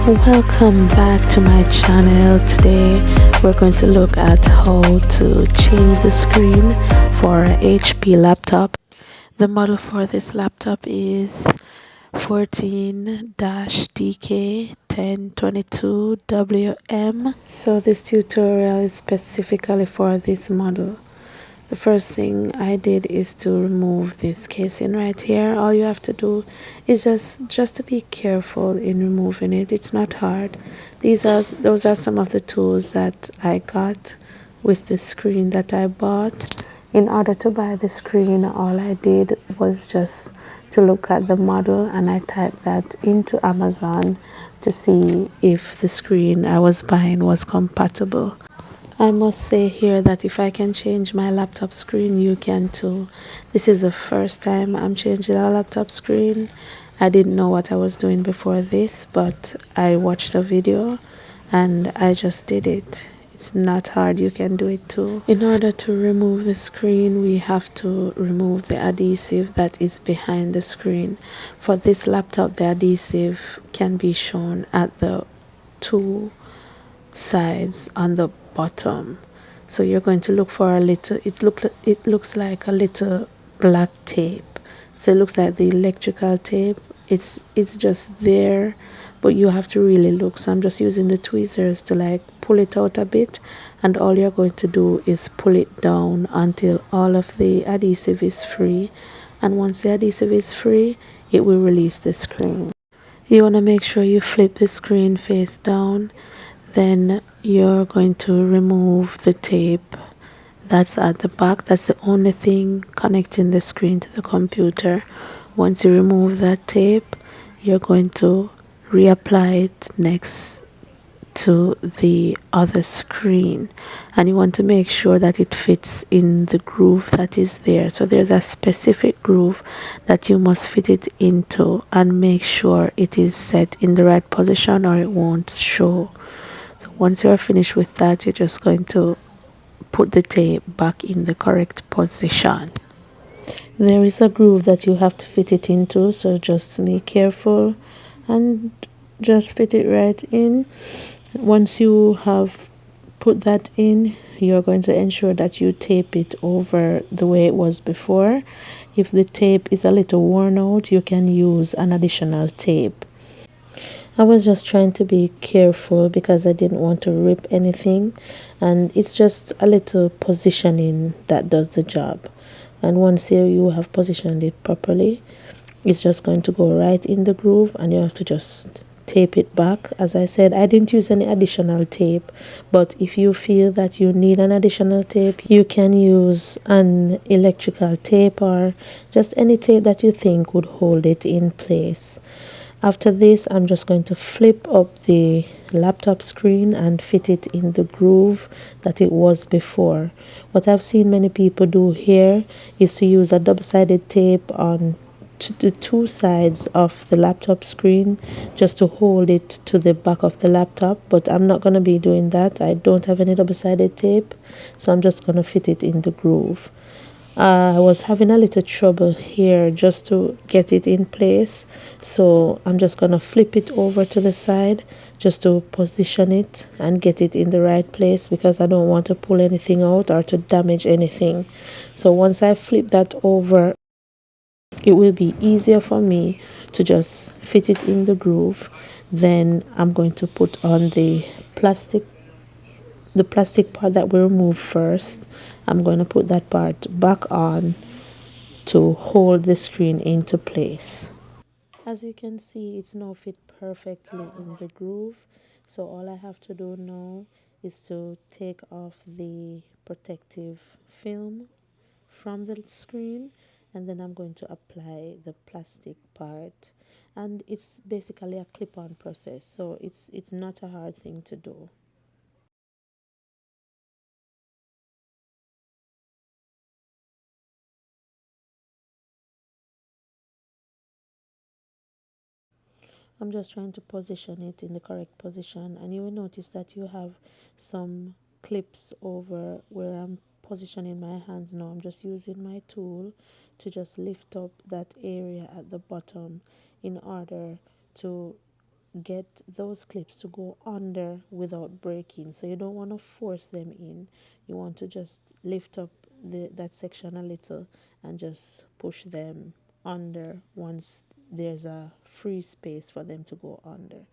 Welcome back to my channel. Today we're going to look at how to change the screen for a HP laptop. The model for this laptop is 14-DK1022WM. So this tutorial is specifically for this model. The first thing I did is to remove this casing right here. All you have to do is just to be careful in removing it. It's not hard. Those are some of the tools that I got with the screen that I bought. In order to buy the screen, all I did was just to look at the model, and I typed that into Amazon to see if the screen I was buying was compatible. I must say here that if I can change my laptop screen, you can too. This is the first time I'm changing a laptop screen. I didn't know what I was doing before this, but I watched a video and I just did it. It's not hard, you can do it too. In order to remove the screen, we have to remove the adhesive that is behind the screen. For this laptop, the adhesive can be shown at the two sides on the bottom. So you're going to look for a little, it looks like a little black tape. So it looks like the electrical tape. It's just there, but you have to really look. So I'm just using the tweezers to like pull it out a bit, and all you're going to do is pull it down until all of the adhesive is free. And once the adhesive is free, it will release the screen. You want to make sure you flip the screen face down. Then you're going to remove the tape that's at the back. That's the only thing connecting the screen to the computer. Once you remove that tape, you're going to reapply it next to the other screen, and you want to make sure that it fits in the groove that is there. So there's a specific groove that you must fit it into, and make sure it is set in the right position or it won't show. So once you're finished with that, you're just going to put the tape back in the correct position. There is a groove that you have to fit it into, so just be careful and just fit it right in. Once you have put that in, you're going to ensure that you tape it over the way it was before. If the tape is a little worn out, you can use an additional tape. I was just trying to be careful because I didn't want to rip anything, and it's just a little positioning that does the job. And once you have positioned it properly, it's just going to go right in the groove, and you have to just tape it back. As I said, I didn't use any additional tape, but if you feel that you need an additional tape, you can use an electrical tape or just any tape that you think would hold it in place. After this, I'm just going to flip up the laptop screen and fit it in the groove that it was before. What I've seen many people do here is to use a double-sided tape on the two sides of the laptop screen just to hold it to the back of the laptop, but I'm not going to be doing that. I don't have any double-sided tape, so I'm just going to fit it in the groove. I was having a little trouble here just to get it in place, so I'm just gonna flip it over to the side just to position it and get it in the right place, because I don't want to pull anything out or to damage anything. So once I flip that over, it will be easier for me to just fit it in the groove. Then I'm going to put on the plastic part that we removed first. I'm going to put that part back on to hold the screen into place. As you can see, it's now fit perfectly in the groove. So all I have to do now is to take off the protective film from the screen, and then I'm going to apply the plastic part, and it's basically a clip-on process, so it's not a hard thing to do. I'm just trying to position it in the correct position, and you will notice that you have some clips over where I'm positioning my hands now. I'm just using my tool to just lift up that area at the bottom in order to get those clips to go under without breaking. So you don't want to force them in. You want to just lift up that section a little and just push them under once there's a free space for them to go under.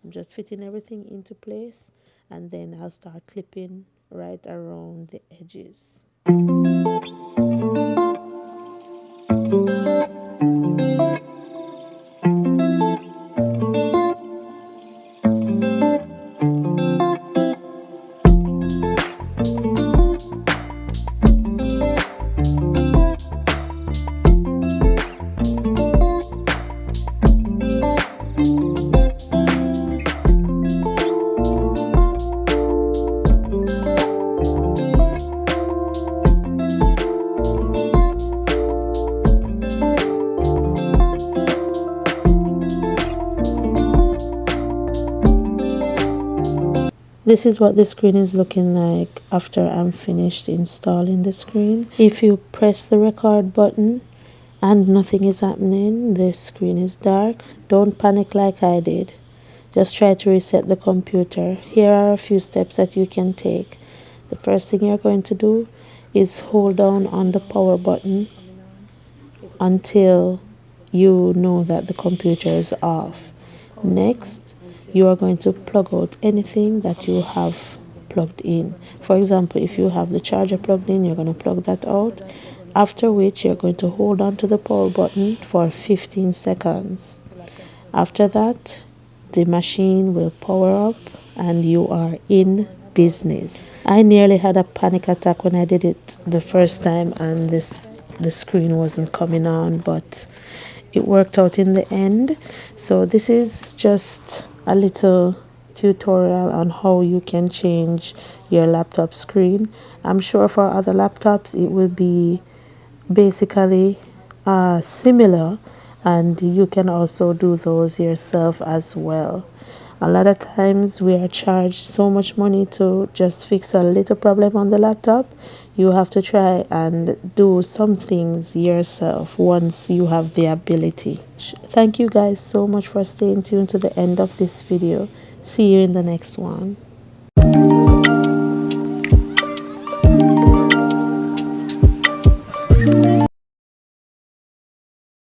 I'm just fitting everything into place, and then I'll start clipping right around the edges. This is what the screen is looking like after I'm finished installing the screen. If you press the record button and nothing is happening, the screen is dark, don't panic like I did. Just try to reset the computer. Here are a few steps that you can take. The first thing you're going to do is hold down on the power button until you know that the computer is off. Next, you are going to plug out anything that you have plugged in. For example, if you have the charger plugged in, you're going to plug that out. After which, you're going to hold on to the power button for 15 seconds. After that, the machine will power up and you are in business. I nearly had a panic attack when I did it the first time and the screen wasn't coming on, but it worked out in the end. So this is just a little tutorial on how you can change your laptop screen. I'm sure for other laptops it will be basically similar, and you can also do those yourself as well. A lot of times we are charged so much money to just fix a little problem on the laptop. You have to try and do some things yourself once you have the ability. Thank you guys so much for staying tuned to the end of this video. See you in the next one.